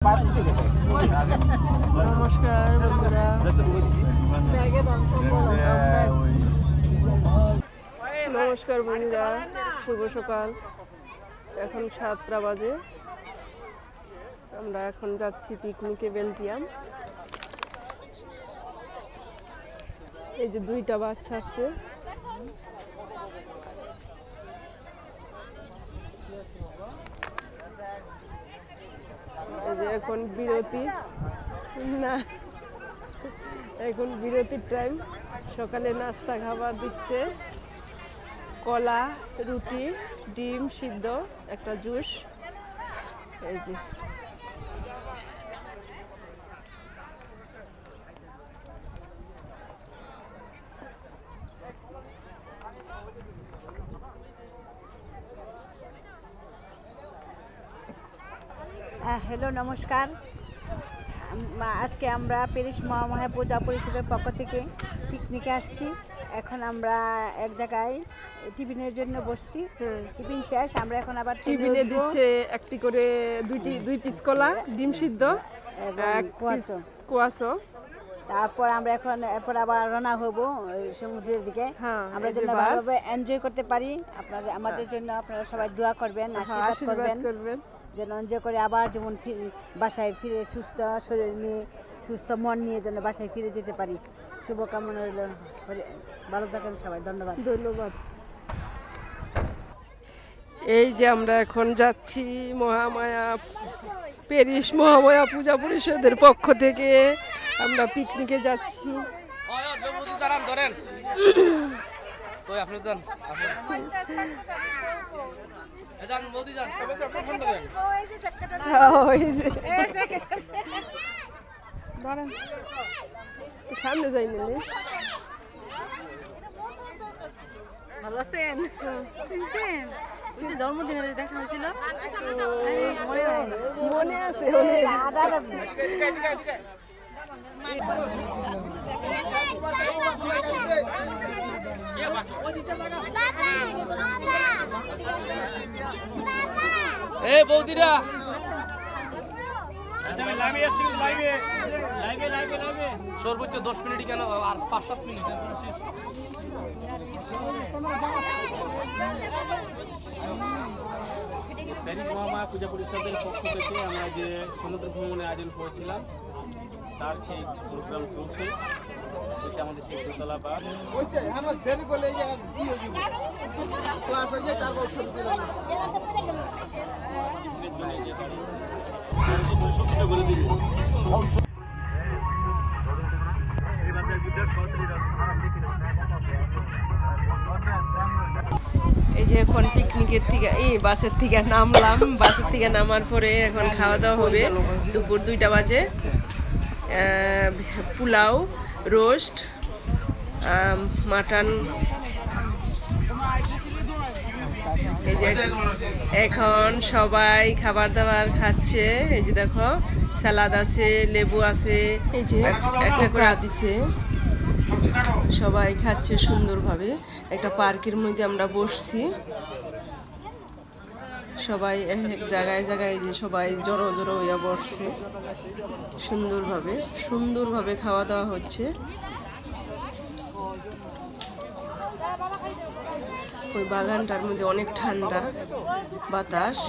নমস্কার বন্ধুরা, নমস্কার বন্ধুরা, শুভ সকাল। এখন 7টা বাজে। আমরা এখন যাচ্ছি পিকনিকে বেলজিয়াম। এই যে 2টা বাচ্চা আসছে। এই যে এখন বিরতি না, এখন বিরতির টাইম। সকালে নাস্তা খাবার দিচ্ছে, কলা, রুটি, ডিম সিদ্ধ, একটা জুস। এই যে হ্যালো, নমস্কার। আজকে আমরা প্যারিস মহামায়া পূজা পরিষদের পক্ষ থেকে পিকনিকে আসছি। এখন আমরা এক জায়গায় টিফিনের জন্য বসছি। টিফিন শেষ, আমরা এখন আবার টিফিনে দিচ্ছে একটি করে দুই পিস কলা, ডিম সিদ্ধ, কুয়াশো। তারপর আমরা এরপর আবার রওনা হব সমুদ্রের দিকে। আমরা যেন ভালোভাবে এনজয় করতে পারি। আমাদের জন্য আপনারা সবাই দোয়া করবেন, আশীর্বাদ করবেন, যেন এনজয় করে আবার যেমন বাসায় ফিরে সুস্থ শরীর নিয়ে, সুস্থ মন নিয়ে যেন বাসায় ফিরে যেতে পারি। শুভকামনা রইল। ভালো থাকেন সবাই। ধন্যবাদ। এই যে আমরা এখন যাচ্ছি প্যারিস মহামায়া পূজা পরিষদের পক্ষ থেকে আমরা পিকনিকে যাচ্ছি। সামনে যাই নিলে ভালো আছেন? জন্মদিনে দেখা হয়েছিল, মনে আছে। বৌদিরা সর্বোচ্চ 10 মিনিট কেন, আর 5-7 মিনিট। প্যারিস মহামায়া পূজা পরিষদের পক্ষ থেকে আমরা যে সমুদ্র ভ্রমণের আয়োজন করেছিলাম, তার এই প্রোগ্রাম চলছে। এটা আমাদের সেই দোতলা বাস। এই যে এখন পিকনিকের থেকে বাসের থেকে নামলাম। বাসের থেকে নামার পরে এখন খাওয়া দাওয়া হবে। দুপুর 2টা বাজে। Pulao, roast, mutton. এই যে এখন সবাই খাবার দাবার খাচ্ছে। এই যে দেখো, সালাদ আছে, লেবু আছে, এই যে একটা করে দিচ্ছে। সবাই খাচ্ছে সুন্দরভাবে। একটা পার্কের মধ্যে আমরা বসছি। সবাই এক জায়গায় যে সবাই জড়ো হইয়া বসছে। সুন্দরভাবে খাওয়া দাওয়া হচ্ছে। ওই বাগানটার মধ্যে অনেক ঠান্ডা বাতাস।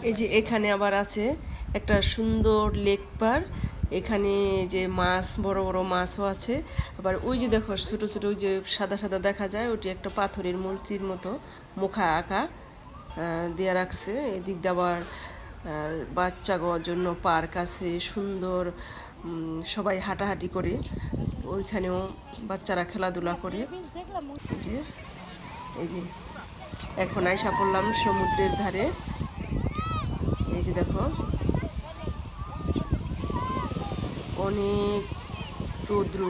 এই যে এখানে আবার আছে একটা সুন্দর লেক পার্ক। এখানে যে মাছ, বড় বড় মাছও আছে। আবার ওই যে দেখো ছোট ছোট ওই যে সাদা সাদা দেখা যায়, ওটি একটা পাথরের মূর্তির মতো মুখা আঁকা দিয়ে রাখছে। এদিক দিয়ে আবার বাচ্চাদের জন্য পার্ক আছে সুন্দর। সবাই হাঁটাহাঁটি করে, ওইখানেও বাচ্চারা খেলাধুলা করে। এই যে এখন আইসা পড়লাম সমুদ্রের ধারে। এই যে দেখো অনেক রৌদ্র।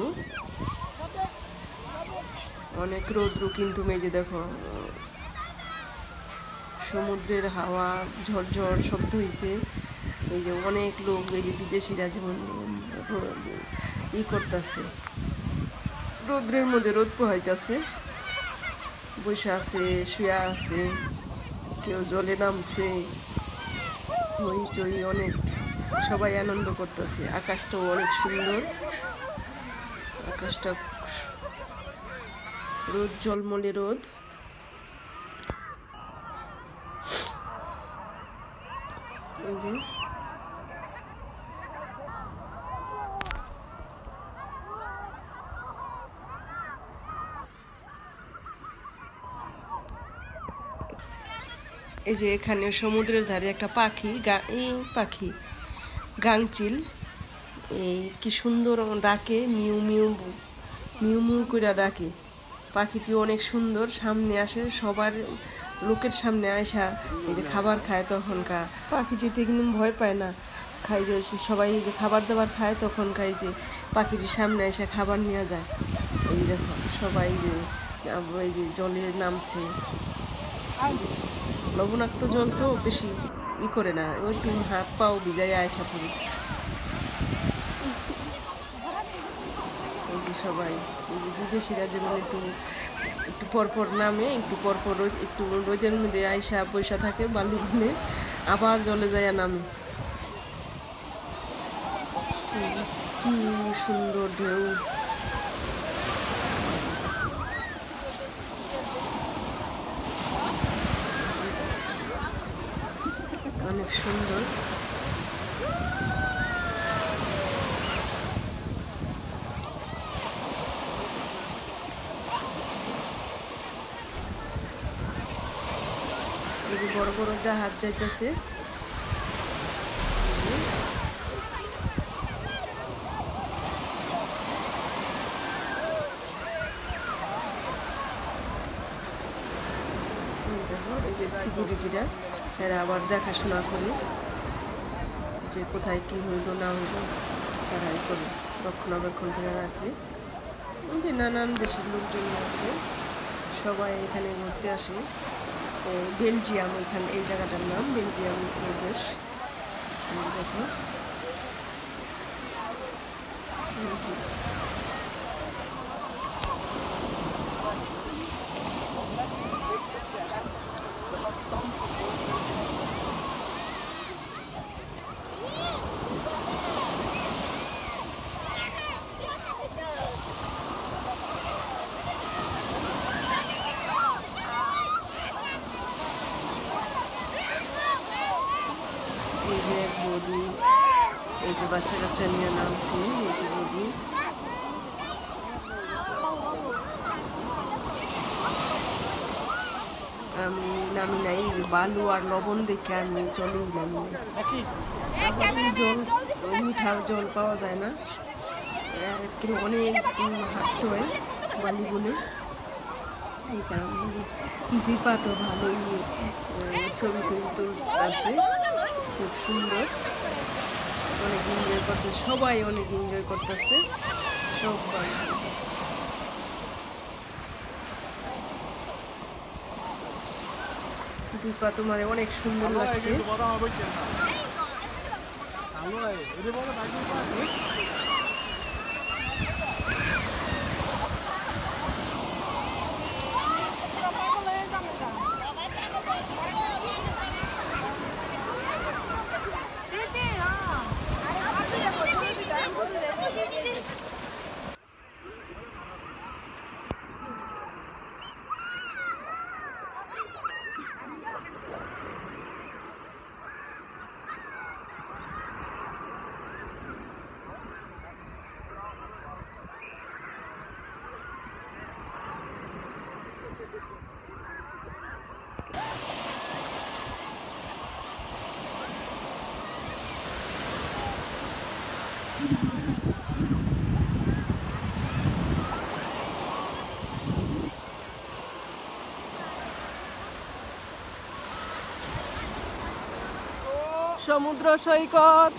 অনেক রৌদ্র, কিন্তু এই যে দেখো সমুদ্রের হাওয়া ঝড় শব্দ হয়েছে। এই যে অনেক লোক, এই যে বিদেশিরা যেমন করতেছে, রৌদ্রের মধ্যে রোদ পোহাইতেছে, বসে আছে, শুয়ে আছে, কেউ জলে নামছে, হইচই অনেক, সবাই আনন্দ করতেছে। আকাশটাও অনেক সুন্দর, আকাশটা রোদ, ঝলমলে রোদ। এই যে এই যে এখানে সমুদ্রের ধারে একটা পাখি, এই পাখি গাংচিল, এই কি সুন্দর ডাকে, মিউ মিউ মিউ মিউ করে ডাকে। পাখিটি অনেক সুন্দর, সামনে আসে, সবার লোকের সামনে আসা এই যে খাবার খায়। তখনকার পাখিটিতে কিন্তু ভয় পায় না, খাই যে সবাই যে খাবার দাবার খায়, তখন খাই যে পাখিটির সামনে এসে খাবার নিয়ে যায়। এই দেখো সবাই যে এই যে জলে নামছে, লবণাক্ত জল তো বেশি করে না, ওই একটু হাত পাও ভিজাই আয়সা পড়ে। এই যে সবাই এই যে বিদেশিরা যেমন একটু একটু পরপর নামে, একটু পরপর একটু রোদের মধ্যে আয়সা পয়সা থাকে বালি গুনে, আবার জলে যায় নামে। কি সুন্দর ঢেউ, অনেক সুন্দর। এই যে বড় বড় জাহাজ যাইতেছে, এই যে সিকিউরিটিরা, এরা আবার দেখাশোনা করে যে কোথায় কি হইল না হইল, তারা করে রক্ষণাবেক্ষণ করে রাখে। যে নানান দেশের লোকজন আছে, সবাই এখানে ঘুরতে আসে। বেলজিয়াম, এখানে এই জায়গাটার নাম বেলজিয়াম দেশ। দেখো বৌদি, এই যে বাচ্চা কাচ্চা নিয়ে নামছি, এই যে বৌদি। আমি নামি নাই, এই যে বালু আর লবণ দেখে আমি জলেই নামি নাই। জল মিঠা জল পাওয়া যায় না, কিন্তু অনেক হাঁটতে হয় বালি বলে, এই কারণে যে দীপা তো ভালোই ছবি তুলতে আছে, খুব সুন্দর, অনেক এনজয় করতেছে, সবাই অনেক এনজয় করতেছে সবাই। দীপা তোমার অনেক সুন্দর লাগছে। সমুদ্র সৈকত,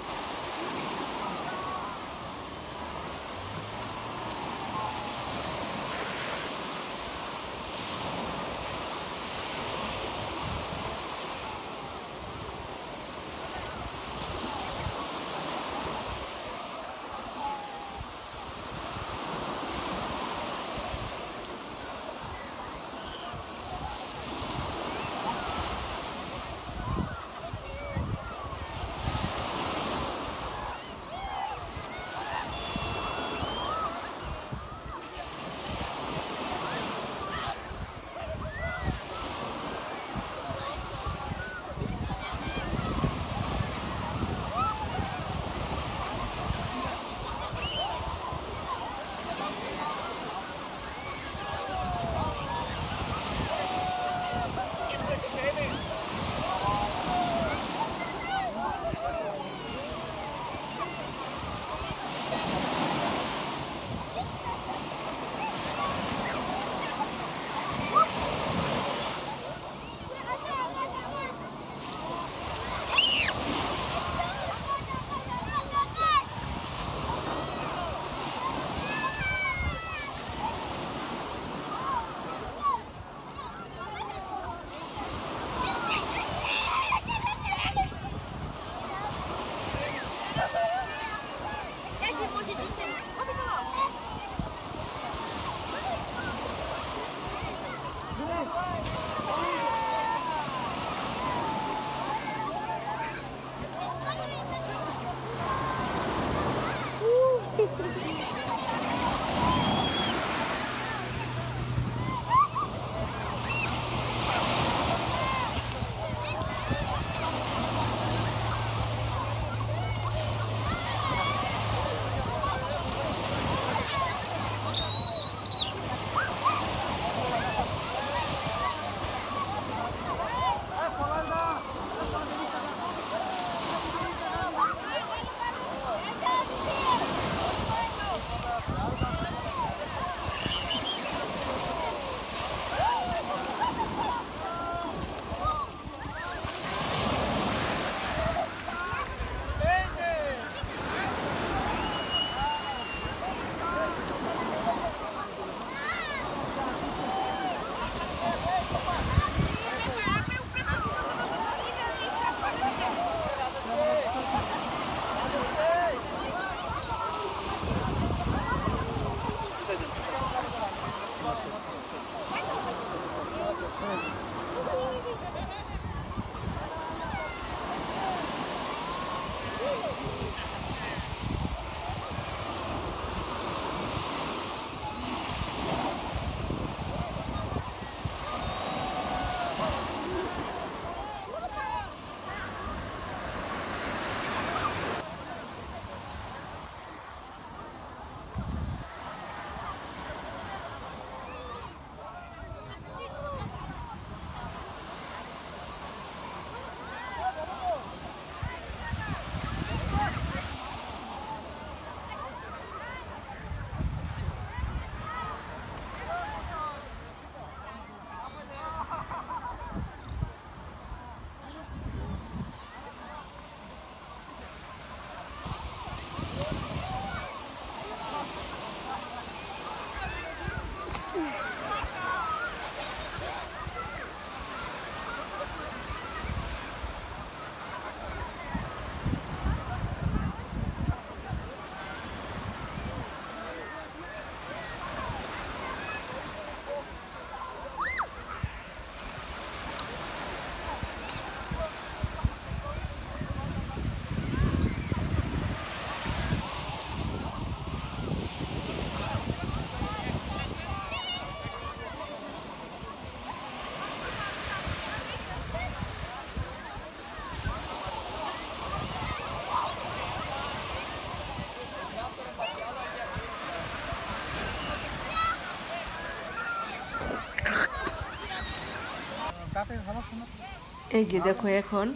এই যে দেখো এখন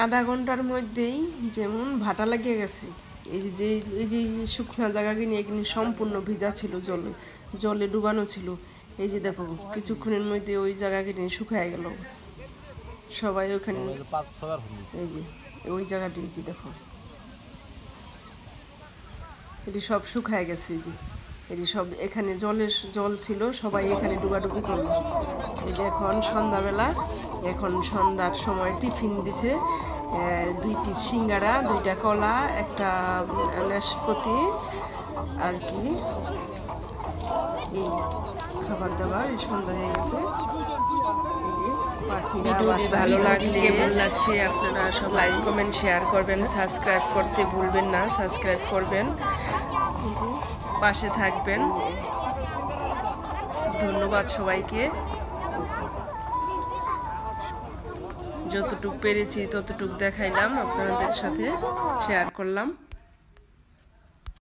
আধা ঘন্টার মধ্যেই যেমন ভাটা লাগিয়ে গেছে। এই যে শুকনো জায়গা কিনে এখানে সম্পূর্ণ ভিজা ছিল, জলে ডুবানো ছিল। এই যে দেখো কিছুক্ষণের মধ্যে ওই জায়গা কিনে শুকায় গেল সবাই ওখানে। এই যে ওই জায়গাটি যে দেখো এটি সব শুকায় গেছে। যে এটি সব এখানে জল ছিল, সবাই এখানে ডুবাডুবি করলো। এই যে এখন সন্ধ্যাবেলা, এখন সন্ধ্যার সময় টিফিন দিছে 2 পিস সিঙ্গারা, 2টা কলা, একটা নাশপাতি আর কি এই খাবার দাবার। এই সন্ধ্যা হয়ে গেছে। এই যে পাখিরা ভালো লাগছে, কেমন লাগছে আপনারা সব লাইক কমেন্ট শেয়ার করবেন, সাবস্ক্রাইব করতে ভুলবেন না, সাবস্ক্রাইব করবেন, পাশে থাকবেন। ধন্যবাদ সবাইকে। যতটুকু পেরেছি ততটুকু দেখাইলাম, আপনাদের সাথে শেয়ার করলাম।